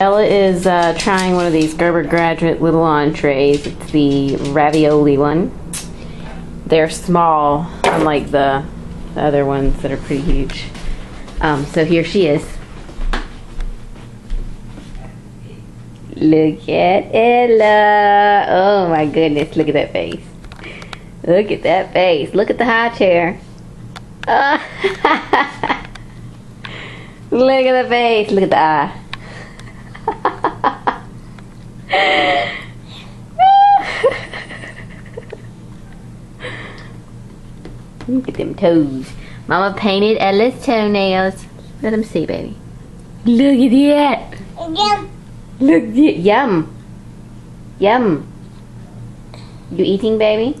Ella is trying one of these Gerber Graduate little entrees. It's the ravioli one. They're small, unlike the other ones that are pretty huge. So here she is. Look at Ella. Oh my goodness, look at that face. Look at that face. Look at the high chair. Look at the face. Look at the eye. Look at them toes. Mama painted Ella's toenails. Let them see, baby. Look at that. Yum. Look at yum. Yum. You eating, baby?